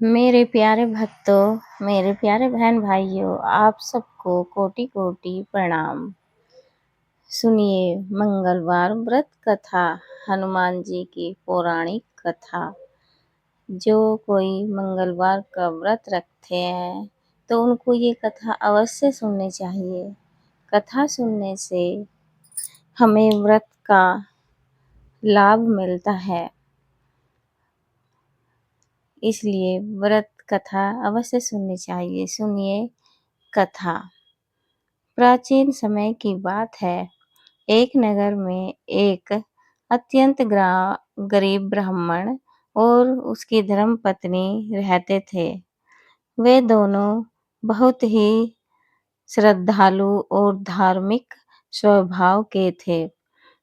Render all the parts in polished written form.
मेरे प्यारे भक्तों, मेरे प्यारे बहन भाइयों, आप सबको कोटि-कोटि प्रणाम। सुनिए मंगलवार व्रत कथा, हनुमान जी की पौराणिक कथा। जो कोई मंगलवार का व्रत रखते हैं तो उनको ये कथा अवश्य सुननी चाहिए। कथा सुनने से हमें व्रत का लाभ मिलता है, इसलिए व्रत कथा अवश्य सुननी चाहिए। सुनिए कथा। प्राचीन समय की बात है। एक नगर में एक अत्यंत गरीब ब्राह्मण और उसकी धर्मपत्नी रहते थे। वे दोनों बहुत ही श्रद्धालु और धार्मिक स्वभाव के थे,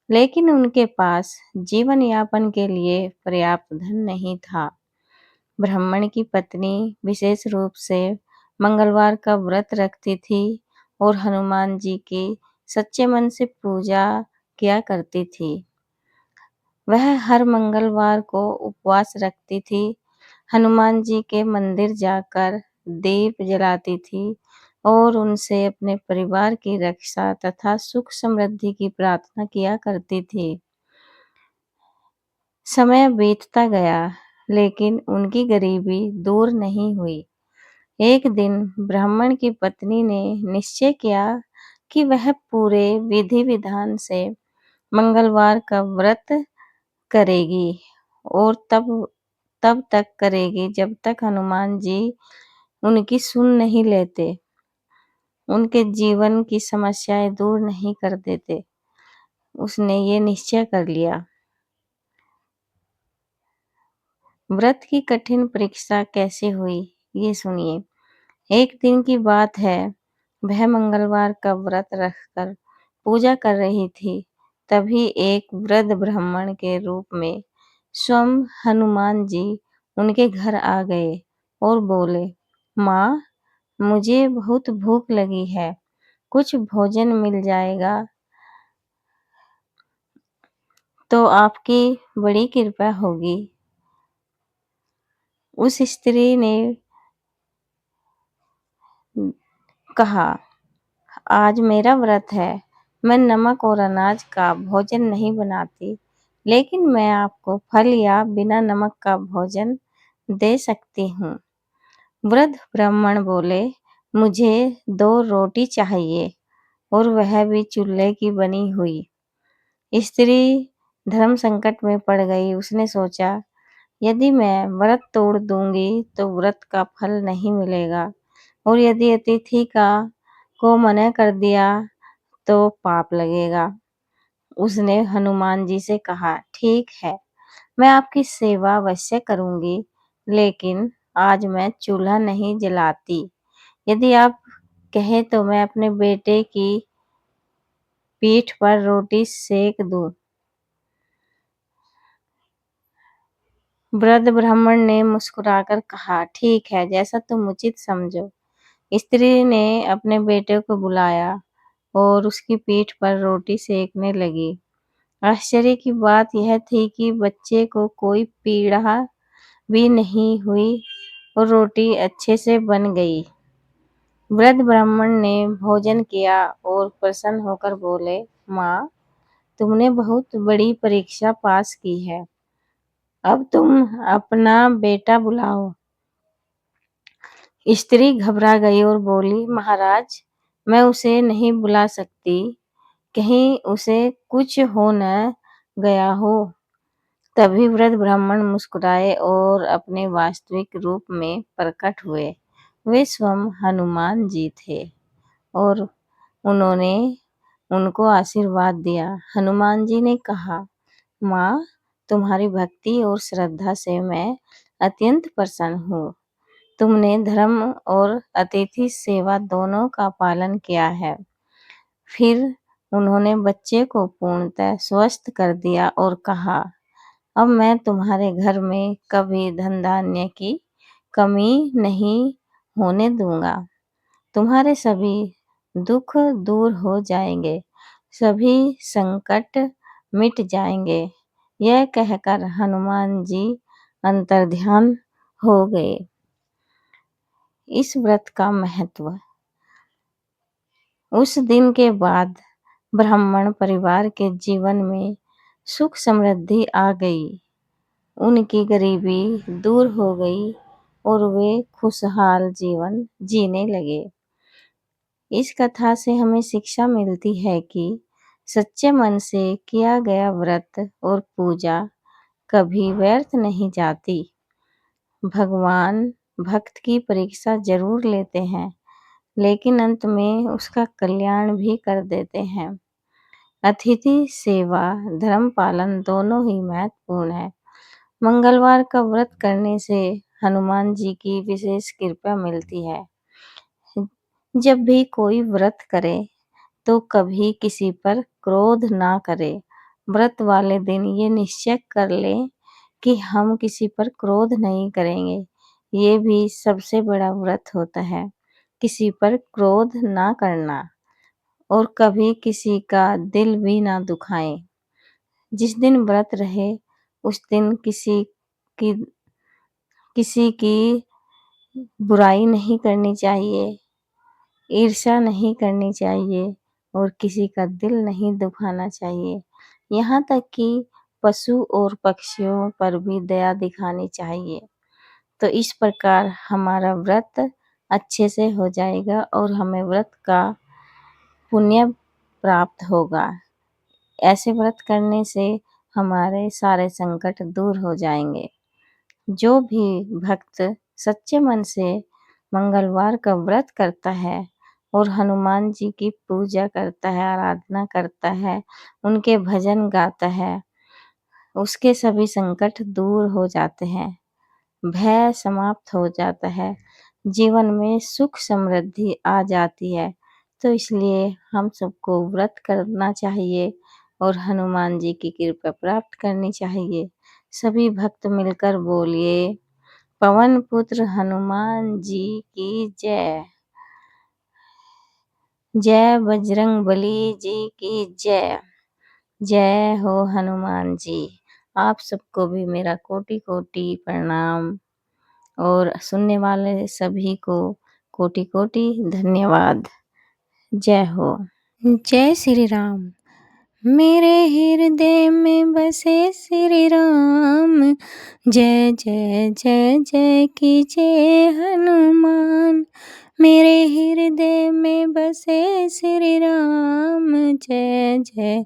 लेकिन उनके पास जीवन यापन के लिए पर्याप्त धन नहीं था। ब्राह्मण की पत्नी विशेष रूप से मंगलवार का व्रत रखती थी और हनुमान जी की सच्चे मन से पूजा किया करती थी। वह हर मंगलवार को उपवास रखती थी, हनुमान जी के मंदिर जाकर दीप जलाती थी और उनसे अपने परिवार की रक्षा तथा सुख समृद्धि की प्रार्थना किया करती थी। समय बीतता गया, लेकिन उनकी गरीबी दूर नहीं हुई। एक दिन ब्राह्मण की पत्नी ने निश्चय किया कि वह पूरे विधि विधान से मंगलवार का व्रत करेगी और तब तब तक करेगी जब तक हनुमान जी उनकी सुन नहीं लेते, उनके जीवन की समस्याएं दूर नहीं कर देते। उसने ये निश्चय कर लिया। व्रत की कठिन परीक्षा कैसे हुई, ये सुनिए। एक दिन की बात है, वह मंगलवार का व्रत रखकर पूजा कर रही थी। तभी एक वृद्ध ब्राह्मण के रूप में स्वयं हनुमान जी उनके घर आ गए और बोले, माँ, मुझे बहुत भूख लगी है, कुछ भोजन मिल जाएगा तो आपकी बड़ी कृपा होगी। उस स्त्री ने कहा, आज मेरा व्रत है, मैं नमक और अनाज का भोजन नहीं बनाती, लेकिन मैं आपको फल या बिना नमक का भोजन दे सकती हूँ। वृद्ध ब्राह्मण बोले, मुझे 2 रोटी चाहिए और वह भी चूल्हे की बनी हुई। स्त्री धर्म संकट में पड़ गई। उसने सोचा, यदि मैं व्रत तोड़ दूंगी तो व्रत का फल नहीं मिलेगा, और यदि अतिथि को मना कर दिया तो पाप लगेगा। उसने हनुमान जी से कहा, ठीक है, मैं आपकी सेवा अवश्य करूंगी, लेकिन आज मैं चूल्हा नहीं जलाती। यदि आप कहें तो मैं अपने बेटे की पीठ पर रोटी सेक दूं। वृद्ध ब्राह्मण ने मुस्कुराकर कहा, ठीक है, जैसा तुम उचित समझो। स्त्री ने अपने बेटे को बुलाया और उसकी पीठ पर रोटी सेकने लगी। आश्चर्य की बात यह थी कि बच्चे को कोई पीड़ा भी नहीं हुई और रोटी अच्छे से बन गई। वृद्ध ब्राह्मण ने भोजन किया और प्रसन्न होकर बोले, माँ, तुमने बहुत बड़ी परीक्षा पास की है। अब तुम अपना बेटा बुलाओ। स्त्री घबरा गई और बोली, महाराज, मैं उसे नहीं बुला सकती, कहीं उसे कुछ हो न गया हो। तभी वृद्ध ब्राह्मण मुस्कुराए और अपने वास्तविक रूप में प्रकट हुए। वे स्वयं हनुमान जी थे और उन्होंने उनको आशीर्वाद दिया। हनुमान जी ने कहा, माँ, तुम्हारी भक्ति और श्रद्धा से मैं अत्यंत प्रसन्न हूँ। तुमने धर्म और अतिथि सेवा दोनों का पालन किया है। फिर उन्होंने बच्चे को पूर्णतः स्वस्थ कर दिया और कहा, अब मैं तुम्हारे घर में कभी धन धान्य की कमी नहीं होने दूंगा। तुम्हारे सभी दुख दूर हो जाएंगे, सभी संकट मिट जाएंगे। यह कहकर हनुमान जी अंतर्ध्यान हो गए। इस व्रत का महत्व। उस दिन के बाद ब्राह्मण परिवार के जीवन में सुख समृद्धि आ गई, उनकी गरीबी दूर हो गई और वे खुशहाल जीवन जीने लगे। इस कथा से हमें शिक्षा मिलती है कि सच्चे मन से किया गया व्रत और पूजा कभी व्यर्थ नहीं जाती। भगवान भक्त की परीक्षा जरूर लेते हैं, लेकिन अंत में उसका कल्याण भी कर देते हैं। अतिथि सेवा, धर्म पालन दोनों ही महत्वपूर्ण है। मंगलवार का व्रत करने से हनुमान जी की विशेष कृपा मिलती है। जब भी कोई व्रत करे तो कभी किसी पर क्रोध ना करे। व्रत वाले दिन ये निश्चय कर ले कि हम किसी पर क्रोध नहीं करेंगे। ये भी सबसे बड़ा व्रत होता है, किसी पर क्रोध ना करना और कभी किसी का दिल भी ना दुखाएं। जिस दिन व्रत रहे उस दिन की किसी की बुराई नहीं करनी चाहिए, ईर्ष्या नहीं करनी चाहिए और किसी का दिल नहीं दुखाना चाहिए। यहाँ तक कि पशु और पक्षियों पर भी दया दिखानी चाहिए। तो इस प्रकार हमारा व्रत अच्छे से हो जाएगा और हमें व्रत का पुण्य प्राप्त होगा। ऐसे व्रत करने से हमारे सारे संकट दूर हो जाएंगे। जो भी भक्त सच्चे मन से मंगलवार का व्रत करता है और हनुमान जी की पूजा करता है, आराधना करता है, उनके भजन गाता है, उसके सभी संकट दूर हो जाते हैं, भय समाप्त हो जाता है, जीवन में सुख समृद्धि आ जाती है। तो इसलिए हम सबको व्रत करना चाहिए और हनुमान जी की कृपा प्राप्त करनी चाहिए। सभी भक्त मिलकर बोलिए, पवन पुत्र हनुमान जी की जय। जय बजरंग बली जी की जय। जय हो हनुमान जी। आप सबको भी मेरा कोटि कोटि प्रणाम और सुनने वाले सभी को कोटि कोटि धन्यवाद। जय हो। जय श्री राम। मेरे हृदय में बसे श्री राम, जय जय जय जय कीजिए हनुमान। मेरे हृदय में बसे श्री राम, जय जय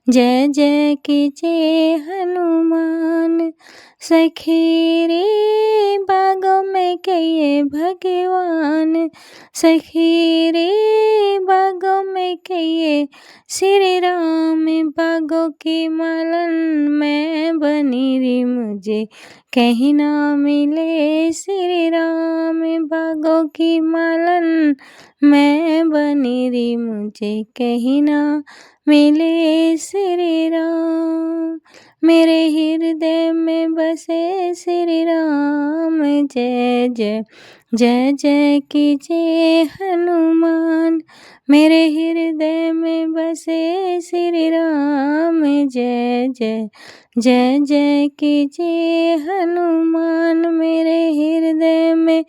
जय जय कीजिए हनुमान। सखी रे बागों में कहिए भगवान, सखी रे बागों में कहिए श्री राम। बागों की मालन मैं बनी रे, मुझे कहीं ना मिले श्री राम। बागों की मालन मैं बनी रे, मुझे कहीं ना मिले श्री राम। मेरे हृदय में बसे श्री राम, जय जय जय जय कीजिए हनुमान। मेरे हृदय में बसे श्री राम, जय जय जय जय कीजिए हनुमान। मेरे हृदय में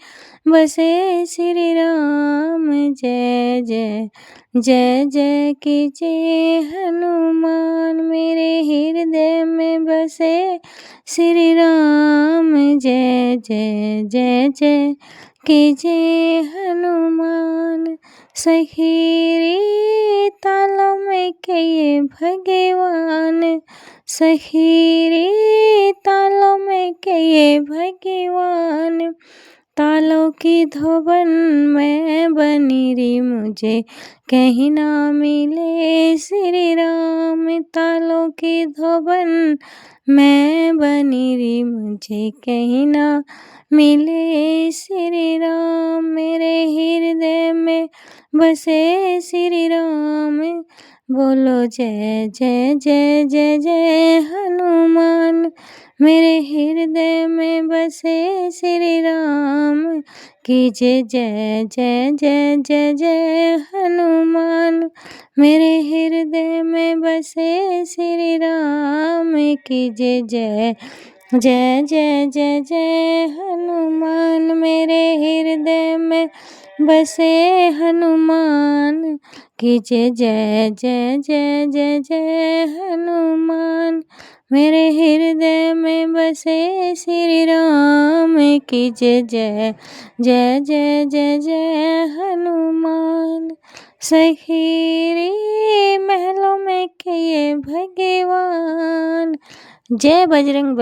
बसे श्री राम, जय जय जय जय कीजिए हनुमान। मेरे हृदय में बसे श्री राम, जय जय जय जय कीजिए हनुमान। सखी रे तालों में कहिए भगवान, सखी रे तालों में कहिए भगवान। तालों की धोबन मैं बनी रे, मुझे कहीं ना मिले श्री राम। तालों की धोबन मैं बनी रे, मुझे कहीं ना मिले श्री राम। मेरे हृदय में बसे श्री राम, बोलो जय जय जय जय जय हनुमान। मेरे हृदय में बसे श्री राम, कीजिए जय जय जय जय जय हनुमान। मेरे हृदय में बसे श्री राम, कीजिए जय जय जय जय जय हनुमान। मेरे हृदय में बसे हनुमान, कीजिए जय जय जय जय जय हनुमान। मेरे हृदय में बसे श्री राम, कीजिए जय जय जय जय जय हनुमान। सखी रे महलों में किए भगवान। जय बजरंग बली।